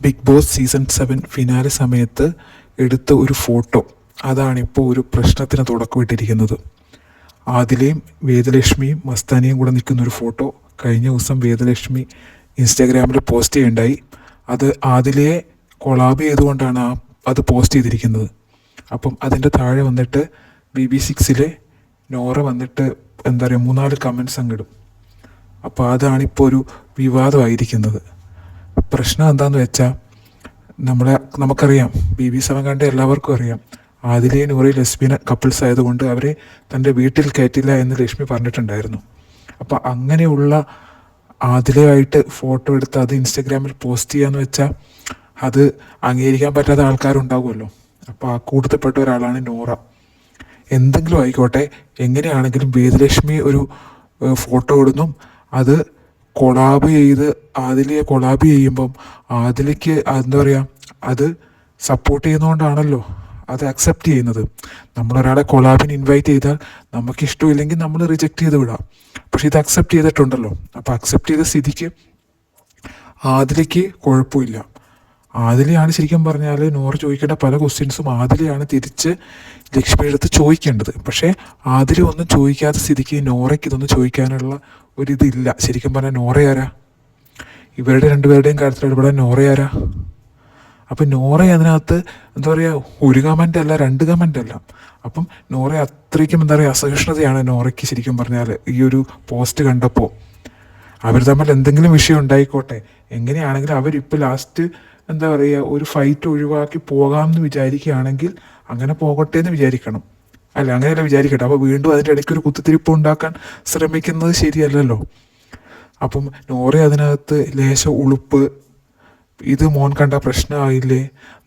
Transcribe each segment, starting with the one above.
Big boss season 7 finale സമയത്ത് എടുത്ത ഒരു ഫോട്ടോ അതാണിപ്പോൾ ഒരു പ്രശ്നത്തിന് തുടക്കമിട്ടിരിക്കുന്നത്. ആദിലയും വേദലക്ഷ്മിയും മസ്താനിയും കൂടെ നിൽക്കുന്നൊരു ഫോട്ടോ കഴിഞ്ഞ ദിവസം വേദലക്ഷ്മി ഇൻസ്റ്റാഗ്രാമിൽ പോസ്റ്റ് ചെയ്യുണ്ടായി. അത് ആദിലയെ കൊളാബ് ചെയ്തുകൊണ്ടാണ് അത് പോസ്റ്റ് ചെയ്തിരിക്കുന്നത്. അപ്പം അതിൻ്റെ താഴെ വന്നിട്ട് BB6 നോറ വന്നിട്ട് എന്താ പറയുക 3-4 കമൻറ്റ്സ് അങ്ങിടും. അപ്പോൾ അതാണിപ്പോൾ ഒരു വിവാദമായിരിക്കുന്നത്. പ്രശ്നം എന്താണെന്ന് വെച്ചാൽ നമുക്കറിയാം BB7 കണ്ട എല്ലാവർക്കും അറിയാം ആദിലയും നൂറയും ലെസ്ബിയൻ കപ്പിൾസ് ആയതുകൊണ്ട് അവരെ തൻ്റെ വീട്ടിൽ കയറ്റില്ല എന്ന് ലക്ഷ്മി പറഞ്ഞിട്ടുണ്ടായിരുന്നു. അപ്പോൾ അങ്ങനെയുള്ള ആദിലയായിട്ട് ഫോട്ടോ എടുത്ത് അത് ഇൻസ്റ്റഗ്രാമിൽ പോസ്റ്റ് ചെയ്യാന്ന് വെച്ചാൽ അത് അംഗീകരിക്കാൻ പറ്റാത്ത ആൾക്കാരുണ്ടാവുമല്ലോ. അപ്പോൾ ആ കൂട്ടത്തിൽപ്പെട്ട ഒരാളാണ് നോറ. എന്തെങ്കിലും ആയിക്കോട്ടെ, എങ്ങനെയാണെങ്കിലും വേദലക്ഷ്മി ഒരു ഫോട്ടോ ഇടുന്നു, അത് കൊളാബ് ചെയ്ത് ആദിലയെ കൊളാബ് ചെയ്യുമ്പം ആദിലയ്ക്ക് എന്താ പറയുക, അത് സപ്പോർട്ട് ചെയ്യുന്നതുകൊണ്ടാണല്ലോ അത് അക്സെപ്റ്റ് ചെയ്യുന്നത്. നമ്മളൊരാളെ കൊളാബിന് ഇൻവൈറ്റ് ചെയ്താൽ നമുക്ക് ഇഷ്ടമില്ലെങ്കിൽ നമ്മൾ റിജക്റ്റ് ചെയ്ത് വിടാം. പക്ഷെ ഇത് അക്സെപ്റ്റ് ചെയ്തിട്ടുണ്ടല്ലോ. അപ്പോൾ അക്സെപ്റ്റ് ചെയ്ത സ്ഥിതിക്ക് ആദിലയ്ക്ക് കുഴപ്പമില്ല. ആദിലയാണ് ശരിക്കും പറഞ്ഞാൽ നോറ ചോദിക്കേണ്ട പല ക്വസ്റ്റ്യൻസും ആദിലയാണ് തിരിച്ച് ലക്ഷ്മിയുടെ അടുത്ത് ചോദിക്കേണ്ടത്. പക്ഷേ ആദില ഒന്നും ചോദിക്കാത്ത സ്ഥിതിക്ക് നോറയ്ക്ക് ഇതൊന്നും ചോദിക്കാനുള്ള ഒരിതില്ല. ശരിക്കും പറഞ്ഞാൽ നോറയാരാ? ഇവരുടെ രണ്ടുപേരുടെയും കാര്യത്തിൽ ഇടപെടാൻ നോറയാരാ? അപ്പം നോറ അതിനകത്ത് എന്താ പറയുക, ഒരു കമൻ്റ് അല്ല 2 കമൻ്റ് അല്ല. അപ്പം നോറ അത്രയ്ക്കും എന്താ പറയുക അസഹിഷ്ണുതയാണ് നോറയ്ക്ക് ശരിക്കും പറഞ്ഞാൽ ഈ ഒരു പോസ്റ്റ് കണ്ടപ്പോൾ. അവർ തമ്മിൽ എന്തെങ്കിലും വിഷയം ഉണ്ടായിക്കോട്ടെ, എങ്ങനെയാണെങ്കിലും അവരിപ്പോൾ ലാസ്റ്റ് എന്താ പറയുക ഒരു ഫൈറ്റ് ഒഴിവാക്കി പോകാമെന്ന് വിചാരിക്കുകയാണെങ്കിൽ അങ്ങനെ പോകട്ടെ എന്ന് വിചാരിക്കണം. അല്ല, അങ്ങനെയല്ല വിചാരിക്കട്ടെ. അപ്പോൾ വീണ്ടും അതിൻ്റെ ഇടയ്ക്ക് ഒരു കുത്തിത്തിരിപ്പ് ഉണ്ടാക്കാൻ ശ്രമിക്കുന്നത് ശരിയല്ലല്ലോ. അപ്പം നോറ അതിനകത്ത് ലേശം ഉളുപ്പ്, ഇത് മോൻ കണ്ട പ്രശ്നമായില്ലേ,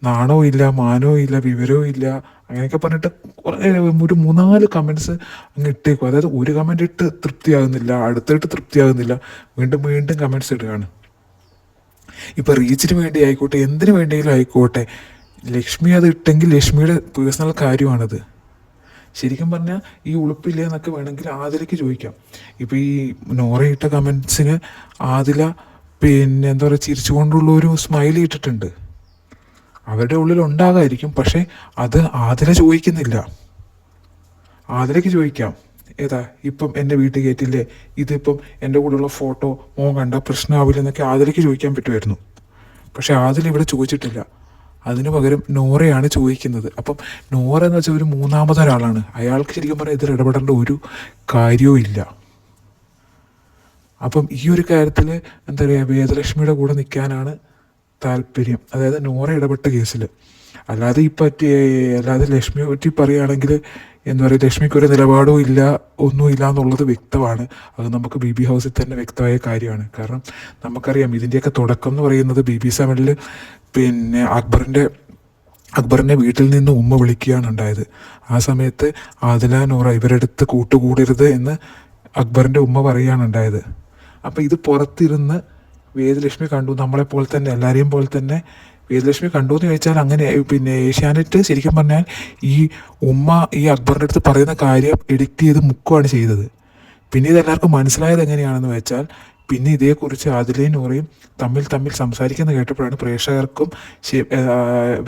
നാണവും ഇല്ല, മാനവും ഇല്ല, വിവരവും ഇല്ല, അങ്ങനെയൊക്കെ പറഞ്ഞിട്ട് ഒരു 3-4 കമൻറ്റ്സ് അങ്ങ് ഇട്ടേക്കും. അതായത് ഒരു കമൻറ്റ് ഇട്ട് തൃപ്തിയാകുന്നില്ല, അടുത്തിട്ട് തൃപ്തിയാകുന്നില്ല, വീണ്ടും വീണ്ടും കമൻറ്റ്സ് ഇടുകയാണ്. ഇപ്പം റീച്ചിന് വേണ്ടി ആയിക്കോട്ടെ, എന്തിനു വേണ്ടിയെങ്കിലും ആയിക്കോട്ടെ, ലക്ഷ്മി അത് ഇട്ടെങ്കിൽ ലക്ഷ്മിയുടെ പേഴ്സണൽ കാര്യമാണത്. ശരിക്കും പറഞ്ഞാൽ ഈ ഉളുപ്പില്ല എന്നൊക്കെ വേണമെങ്കിൽ ആദിലയ്ക്ക് ചോദിക്കാം. ഇപ്പം ഈ നോറയിട്ട കമൻറ്റ്സിന് ആദില പിന്നെ എന്താ പറയുക ചിരിച്ചുകൊണ്ടുള്ള ഒരു സ്മൈലി ഇട്ടിട്ടുണ്ട്. അവരുടെ ഉള്ളിൽ ഉണ്ടാകാമായിരിക്കും, പക്ഷേ അത് ആദില ചോദിക്കുന്നില്ല. ആദിലയ്ക്ക് ചോദിക്കാം, ഏതാ ഇപ്പം എൻ്റെ വീട്ടിൽ കയറ്റില്ലേ, ഇതിപ്പം എൻ്റെ കൂടെയുള്ള ഫോട്ടോ മോൻ കണ്ട പ്രശ്നമാവില്ല എന്നൊക്കെ ആദിലയ്ക്ക് ചോദിക്കാൻ പറ്റുമായിരുന്നു. പക്ഷെ ആദില ഇവിടെ ചോദിച്ചിട്ടില്ല. അതിനു പകരം നോറയാണ് ചോദിക്കുന്നത്. അപ്പം നോറ എന്ന് വെച്ചാൽ ഒരു 3-മതൊരാളാണ്. അയാൾക്ക് ശരിക്കും പറഞ്ഞാൽ ഇതിൽ ഇടപെടേണ്ട ഒരു കാര്യവും ഇല്ല. അപ്പം ഈ ഒരു കാര്യത്തിൽ എന്താ പറയുക വേദലക്ഷ്മിയുടെ കൂടെ നിൽക്കാനാണ് താല്പര്യം, അതായത് നോറ ഇടപെട്ട കേസിൽ. അല്ലാതെ അല്ലാതെ ലക്ഷ്മിയെ പറ്റി പറയുകയാണെങ്കിൽ എന്താ പറയുക, ലക്ഷ്മിക്ക് ഒരു നിലപാടും ഇല്ല, ഒന്നുമില്ല എന്നുള്ളത് വ്യക്തമാണ്. അത് നമുക്ക് BB ഹൗസിൽ തന്നെ വ്യക്തമായ കാര്യമാണ്. കാരണം നമുക്കറിയാം ഇതിൻ്റെയൊക്കെ തുടക്കം എന്ന് പറയുന്നത് BB7 പിന്നെ അക്ബറിൻ്റെ വീട്ടിൽ നിന്ന് ഉമ്മ വിളിക്കുകയാണ് ഉണ്ടായത്. ആ സമയത്ത് ആദില നോറ ഇവരെടുത്ത് കൂട്ടുകൂടരുത് എന്ന് അക്ബറിൻ്റെ ഉമ്മ പറയുകയാണ് ഉണ്ടായത്. അപ്പം ഇത് പുറത്തിരുന്ന് വേദലക്ഷ്മി കണ്ടു, നമ്മളെപ്പോലെ തന്നെ എല്ലാവരെയും പോലെ തന്നെ വേദലക്ഷ്മി കണ്ടു എന്ന് ചോദിച്ചാൽ അങ്ങനെ പിന്നെ ഏഷ്യാനെറ്റ് ശരിക്കും പറഞ്ഞാൽ ഈ ഉമ്മ ഈ അക്ബറിൻ്റെ അടുത്ത് പറയുന്ന കാര്യം എഡിറ്റ് ചെയ്ത് മുക്കുകയാണ് ചെയ്തത്. പിന്നെ ഇതെല്ലാവർക്കും മനസ്സിലായത് എങ്ങനെയാണെന്ന് വെച്ചാൽ, പിന്നെ ഇതേക്കുറിച്ച് ആദിലയും നൂറയും തമ്മിൽ സംസാരിക്കുന്ന കേട്ടപ്പോഴാണ് പ്രേക്ഷകർക്കും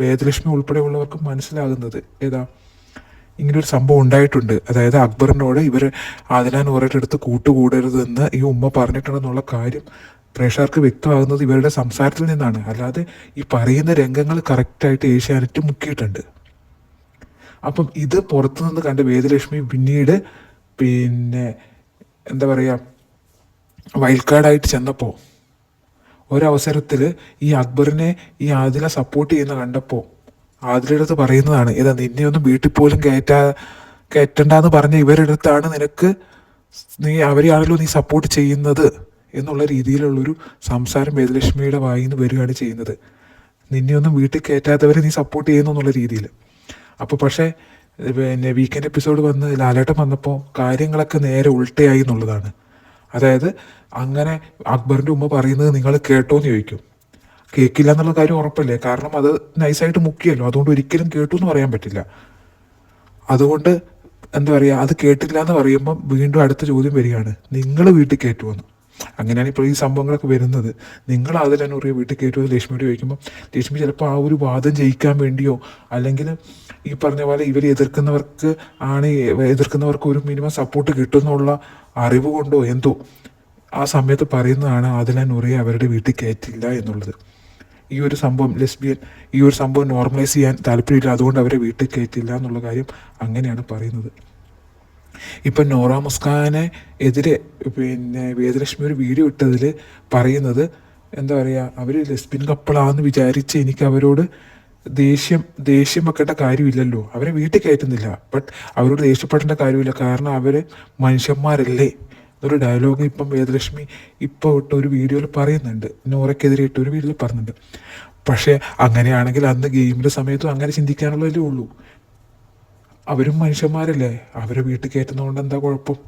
വേദലക്ഷ്മി ഉൾപ്പെടെയുള്ളവർക്കും മനസ്സിലാകുന്നത് ഇങ്ങനൊരു സംഭവം ഉണ്ടായിട്ടുണ്ട്. അതായത് അക്ബറിനോട് ഇവർ ആദില നൂറയുടെ അടുത്ത് കൂട്ടുകൂടരുതെന്ന് ഈ ഉമ്മ പറഞ്ഞിട്ടുണ്ടെന്നുള്ള കാര്യം പ്രേക്ഷകർക്ക് വ്യക്തമാകുന്നത് ഇവരുടെ സംസാരത്തിൽ നിന്നാണ്. അല്ലാതെ ഈ പറയുന്ന രംഗങ്ങൾ കറക്റ്റായിട്ട് ഏഷ്യാനെറ്റ് മുക്കിയിട്ടുണ്ട്. അപ്പം ഇത് പുറത്തുനിന്ന് കണ്ട വേദലക്ഷ്മി പിന്നീട് പിന്നെ എന്താ പറയുക വൈൽഡ് കാർഡായിട്ട് ചെന്നപ്പോൾ ഒരവസരത്തിൽ ഈ അക്ബറിനെ ഈ ആദില സപ്പോർട്ട് ചെയ്യുന്ന കണ്ടപ്പോൾ ആദിലയുടെ അടുത്ത് പറയുന്നതാണ്, നിന്നെ ഒന്നും വീട്ടിൽ പോലും കയറ്റണ്ടെന്ന് പറഞ്ഞ ഇവരുടെ അടുത്താണ് അവരെയാണല്ലോ നീ സപ്പോർട്ട് ചെയ്യുന്നത് എന്നുള്ള രീതിയിലുള്ളൊരു സംസാരം വേദലക്ഷ്മിയുടെ വായിൽ നിന്ന് വരികയാണ് ചെയ്യുന്നത്. നിന്നെ ഒന്നും വീട്ടിൽ കയറ്റാത്തവരെ നീ സപ്പോർട്ട് ചെയ്യുന്നു എന്നുള്ള രീതിയിൽ. അപ്പോൾ പക്ഷേ പിന്നെ വീക്കെൻഡ് എപ്പിസോഡ് വന്ന് ലാലേട്ടൻ വന്നപ്പോൾ കാര്യങ്ങളൊക്കെ നേരെ ഉൾട്ടയായി എന്നുള്ളതാണ്. അതായത് അങ്ങനെ അക്ബറിൻ്റെ ഉമ്മ പറയുന്നത് നിങ്ങൾ കേട്ടോ എന്ന് ചോദിക്കും. കേൾക്കില്ല എന്നുള്ള കാര്യം ഉറപ്പല്ലേ, കാരണം അത് നൈസായിട്ട് മുക്കിയല്ലോ. അതുകൊണ്ട് ഒരിക്കലും കേട്ടു എന്ന് പറയാൻ പറ്റില്ല. അതുകൊണ്ട് എന്താ പറയുക, അത് കേട്ടില്ല എന്ന് പറയുമ്പം വീണ്ടും അടുത്ത ചോദ്യം വരികയാണ്, നിങ്ങൾ വീട്ടിൽ കയറ്റുമെന്ന്. അങ്ങനെയാണ് ഇപ്പോൾ ഈ സംഭവങ്ങളൊക്കെ വരുന്നത്. നിങ്ങൾ ആദില വീട്ടിൽ കയറ്റുമോ ലക്ഷ്മിയോട് ചോദിക്കുമ്പോൾ ലക്ഷ്മി ചിലപ്പോൾ ആ ഒരു വാദം ജയിക്കാൻ വേണ്ടിയോ അല്ലെങ്കിൽ ഈ പറഞ്ഞ പോലെ ഇവർ എതിർക്കുന്നവർക്ക് ഒരു മിനിമം സപ്പോർട്ട് കിട്ടുമെന്നുള്ള അറിവ് കൊണ്ടോ എന്തോ ആ സമയത്ത് പറയുന്നതാണ് ആദില നൂറയെ അവരുടെ വീട്ടിൽ കയറ്റില്ല എന്നുള്ളത്. ഈ ഒരു സംഭവം ഈ ഒരു സംഭവം നോർമലൈസ് ചെയ്യാൻ താല്പര്യമില്ല, അതുകൊണ്ട് അവരെ വീട്ടിൽ കയറ്റില്ല എന്നുള്ള കാര്യം അങ്ങനെയാണ് പറയുന്നത്. ഇപ്പം നോറ മുസ്കാനെ എതിരെ വേദലക്ഷ്മി ഒരു വീഡിയോ ഇട്ടതിൽ പറയുന്നത് എന്താ പറയുക, അവർ ലെസ്ബിയൻ കപ്പിളാന്ന് വിചാരിച്ച് എനിക്ക് അവരോട് ദേഷ്യം വെക്കേണ്ട കാര്യമില്ലല്ലോ, അവരെ വീട്ടിൽ കയറ്റുന്നില്ല, ബട്ട് അവരോട് ദേഷ്യപ്പെടേണ്ട കാര്യമില്ല, കാരണം അവർ മനുഷ്യന്മാരല്ലേ എന്നൊരു ഡയലോഗ് ഇപ്പം വേദലക്ഷ്മി ഇപ്പോൾ ഇട്ട ഒരു വീഡിയോയിൽ പറയുന്നുണ്ട്, നോറയ്ക്കെതിരെ ഇട്ട ഒരു വീഡിയോയിൽ പറയുന്നുണ്ട്. പക്ഷേ അങ്ങനെയാണെങ്കിൽ അന്ന് ഗെയിമിൻ്റെ സമയത്തും അങ്ങനെ ചിന്തിക്കാനുള്ളതല്ലേ ഉള്ളൂ. അവരും മനുഷ്യന്മാരല്ലേ, അവരെ വീട്ടിൽ കയറ്റുന്നതുകൊണ്ട് എന്താ കുഴപ്പം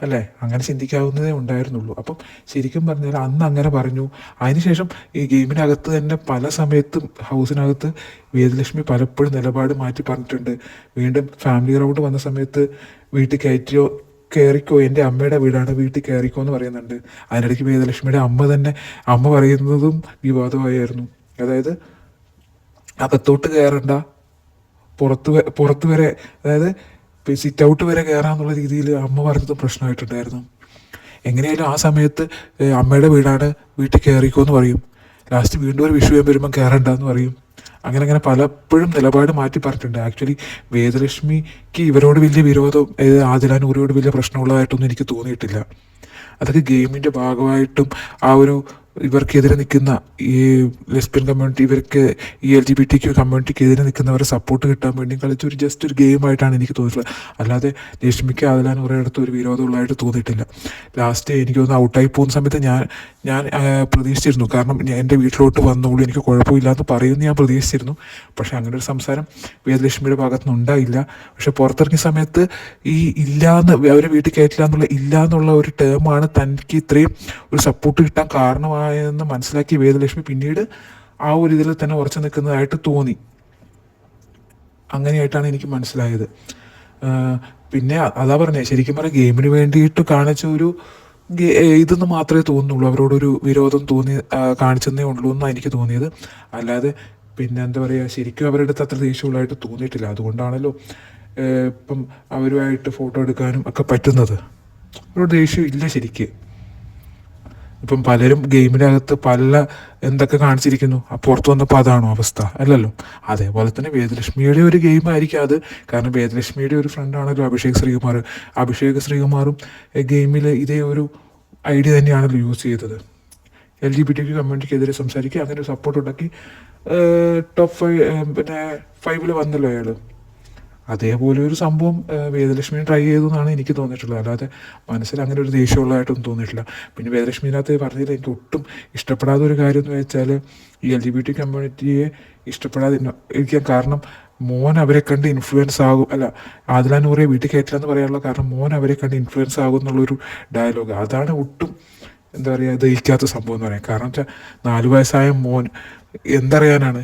അല്ലേ? അങ്ങനെ ചിന്തിക്കാവുന്നതേ ഉണ്ടായിരുന്നുള്ളൂ. അപ്പം ശരിക്കും പറഞ്ഞാൽ അന്ന് അങ്ങനെ പറഞ്ഞു. അതിനുശേഷം ഈ ഗെയിമിനകത്ത് തന്നെ പല സമയത്തും ഹൗസിനകത്ത് വേദലക്ഷ്മി പലപ്പോഴും നിലപാട് മാറ്റി പറഞ്ഞിട്ടുണ്ട്. വീണ്ടും ഫാമിലി റൗണ്ട് വന്ന സമയത്ത് വീട്ടിൽ കയറിക്കോ, എൻ്റെ അമ്മയുടെ വീടാണ്, വീട്ടിൽ കയറിക്കോ എന്ന് പറയുന്നുണ്ട്. അതിനിടയ്ക്ക് വേദലക്ഷ്മിയുടെ അമ്മ പറയുന്നതും വിവാദമായിരുന്നു. അതായത് അകത്തോട്ട് കയറണ്ട, പുറത്ത് വരെ, അതായത് സിറ്റ് ഔട്ട് വരെ കയറാന്നുള്ള രീതിയിൽ അമ്മ പറഞ്ഞത് പ്രശ്നമായിട്ടുണ്ടായിരുന്നു. എങ്ങനെയായാലും ആ സമയത്ത് അമ്മയുടെ വീടാണ്, വീട്ടിൽ കയറിക്കോ എന്ന് പറയും. ലാസ്റ്റ് വീണ്ടും ഒരു വിഷയം വരുമ്പം കയറണ്ടെന്ന് പറയും. അങ്ങനെ പലപ്പോഴും നിലപാട് മാറ്റി പറഞ്ഞിട്ടുണ്ട്. ആക്ച്വലി വേദലക്ഷ്മിക്ക് ഇവരോട് വലിയ വിരോധം, ആദില നൂറിയോട് വലിയ പ്രശ്നമുള്ളതായിട്ടൊന്നും എനിക്ക് തോന്നിയിട്ടില്ല. അതൊക്കെ ഗെയിമിൻ്റെ ഭാഗമായിട്ടും ആ ഒരു ഇവർക്കെതിരെ നിൽക്കുന്ന ഈ ലെസ്ബിയൻ കമ്മ്യൂണിറ്റി, ഈ LGBTQ കമ്മ്യൂണിറ്റിക്ക് എതിരെ നിൽക്കുന്നവരെ സപ്പോർട്ട് കിട്ടാൻ വേണ്ടി കളിച്ച ജസ്റ്റ് ഒരു ഗെയിമായിട്ടാണ് എനിക്ക് തോന്നിയിട്ടുള്ളത്. അല്ലാതെ ലക്ഷ്മിക്ക് ആദില നൂറയുടെ ഒരു വിരോധമുള്ളതായിട്ട് തോന്നിയിട്ടില്ല. ലാസ്റ്റ് എനിക്ക് തോന്നുന്നു ഔട്ടായി പോകുന്ന സമയത്ത് ഞാൻ പ്രതീക്ഷിച്ചിരുന്നു, കാരണം എൻ്റെ വീട്ടിലോട്ട് വന്നോളൂ, എനിക്ക് കുഴപ്പമില്ലാന്ന് പറയുമെന്ന് ഞാൻ പ്രതീക്ഷിച്ചിരുന്നു. പക്ഷേ അങ്ങനെ ഒരു സംസാരം വേദലക്ഷ്മിയുടെ ഭാഗത്തുനിന്ന് ഉണ്ടായില്ല. പക്ഷെ പുറത്തിറങ്ങിയ സമയത്ത് ഈ അവരെ വീട്ടിൽ കയറ്റില്ല എന്നുള്ള ഒരു ടേമാണ് തനിക്ക് ഇത്രയും ഒരു സപ്പോർട്ട് കിട്ടാൻ കാരണമായെന്ന് മനസ്സിലാക്കി വേദലക്ഷ്മി പിന്നീട് ആ ഒരു ഇതിൽ തന്നെ ഉറച്ചു നിൽക്കുന്നതായിട്ട് തോന്നി. അങ്ങനെയായിട്ടാണ് എനിക്ക് മനസ്സിലായത്. പിന്നെ അതാ പറഞ്ഞത്, ശരിക്കും പറഞ്ഞാൽ ഗെയിമിന് വേണ്ടിയിട്ട് കാണിച്ച ഒരു ഇതെന്ന് മാത്രമേ തോന്നുന്നുള്ളൂ, അവരോടൊരു വിരോധം കാണിച്ചെന്നേ ഉള്ളൂ എന്നാണ് എനിക്ക് തോന്നിയത്. അല്ലാതെ പിന്നെ എന്താ പറയുക, ശരിക്കും അവരുടെ അടുത്ത് അത്ര ദേഷ്യമുള്ളതായിട്ട് തോന്നിയിട്ടില്ല. അതുകൊണ്ടാണല്ലോ ഇപ്പം അവരുമായിട്ട് ഫോട്ടോ എടുക്കാനും ഒക്കെ പറ്റുന്നത്. അവരോട് ദേഷ്യം ഇല്ല ശരിക്ക്. ഇപ്പം പലരും ഗെയിമിനകത്ത് എന്തൊക്കെ കാണിച്ചിരിക്കുന്നു, പുറത്തു വന്നപ്പോൾ അതാണോ അവസ്ഥ? അല്ലല്ലോ. അതേപോലെ തന്നെ വേദലക്ഷ്മിയുടെ ഒരു ഗെയിമായിരിക്കും അത്. കാരണം വേദലക്ഷ്മിയുടെ ഒരു ഫ്രണ്ടാണല്ലോ അഭിഷേക് ശ്രീകുമാറും ഗെയിമിൽ ഇതേ ഒരു ഐഡിയ തന്നെയാണല്ലോ യൂസ് ചെയ്തത്. LGBTQ കമ്മ്യൂണിറ്റിക്കെതിരെ സംസാരിക്കുക, അങ്ങനെ ഒരു സപ്പോർട്ട് ഉണ്ടാക്കി ടോപ്പ് 5 വന്നല്ലോ അയാൾ. അതേപോലെ ഒരു സംഭവം വേദലക്ഷ്മി ട്രൈ ചെയ്തു എന്നാണ് എനിക്ക് തോന്നിയിട്ടുള്ളത്. അല്ലാതെ മനസ്സിൽ അങ്ങനെ ഒരു ദേഷ്യമുള്ളതായിട്ടൊന്നും തോന്നിയിട്ടില്ല. പിന്നെ വേദലക്ഷ്മിനകത്ത് പറഞ്ഞതിൽ എനിക്ക് ഒട്ടും ഇഷ്ടപ്പെടാത്ത ഒരു കാര്യം എന്ന് വെച്ചാൽ ഈ LGBT കമ്മ്യൂണിറ്റിയെ ഇരിക്കാൻ കാരണം മോൻ അവരെ കണ്ട് ഇൻഫ്ലുവൻസ് ആകും, ആദില നൂറയെ വീട്ടിൽ കയറ്റില്ല എന്ന് പറയാനുള്ള കാരണം മോൻ അവരെ കണ്ട് ഇൻഫ്ലുവൻസ് ആകും എന്നുള്ളൊരു ഡയലോഗ്. അതാണ് ഒട്ടും എന്താ പറയുക ദഹിക്കാത്ത സംഭവം എന്ന് പറയാം. കാരണം വെച്ചാൽ 4 വയസ്സായ മോൻ എന്തറിയാനാണ്,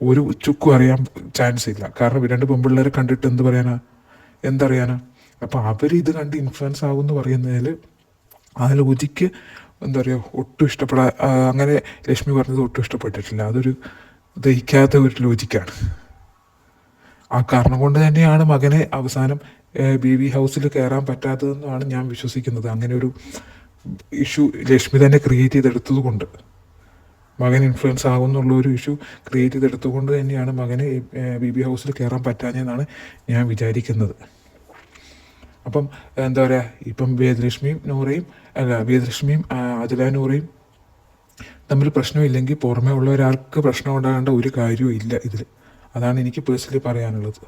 ഒരു ചുക്കും അറിയാൻ ചാൻസ് ഇല്ല. കാരണം 2 പെൺപിള്ളേരെ കണ്ടിട്ട് എന്തറിയാനാ. അപ്പോൾ അവരിത് കണ്ട് ഇൻഫ്ലുവൻസ് ആകും എന്ന് പറയുന്നതിൽ ആ ലോജിക്ക് എന്താ പറയുക ഒട്ടും അങ്ങനെ ലക്ഷ്മി പറഞ്ഞത് ഒട്ടും ഇഷ്ടപ്പെട്ടിട്ടില്ല. അതൊരു ദഹിക്കാത്ത ഒരു ലോജിക്കാണ്. ആ കാരണം കൊണ്ട് തന്നെയാണ് മകനെ അവസാനം BB ഹൗസിൽ കയറാൻ പറ്റാത്തതെന്നാണ് ഞാൻ വിശ്വസിക്കുന്നത്. അങ്ങനെ ഒരു ഇഷ്യൂ ലക്ഷ്മി തന്നെ ക്രിയേറ്റ് ചെയ്തെടുത്തത് കൊണ്ട്, മകൻ ഇൻഫ്ലുവൻസ് ആകുമെന്നുള്ളൊരു ഇഷ്യൂ ക്രിയേറ്റ് ചെയ്തെടുത്തുകൊണ്ട് തന്നെയാണ് മകന് BB ഹൗസിൽ കയറാൻ പറ്റാഞ്ഞെന്നാണ് ഞാൻ വിചാരിക്കുന്നത്. അപ്പം എന്താ പറയുക, ഇപ്പം വേദലക്ഷ്മിയും ആദില നൂറയും തമ്മിൽ പ്രശ്നമില്ലെങ്കിൽ പുറമേ ഉള്ള ഒരാൾക്ക് പ്രശ്നം ഉണ്ടാകേണ്ട ഒരു കാര്യവും ഇല്ല ഇതിൽ. അതാണ് എനിക്ക് പേഴ്സണലി പറയാനുള്ളത്.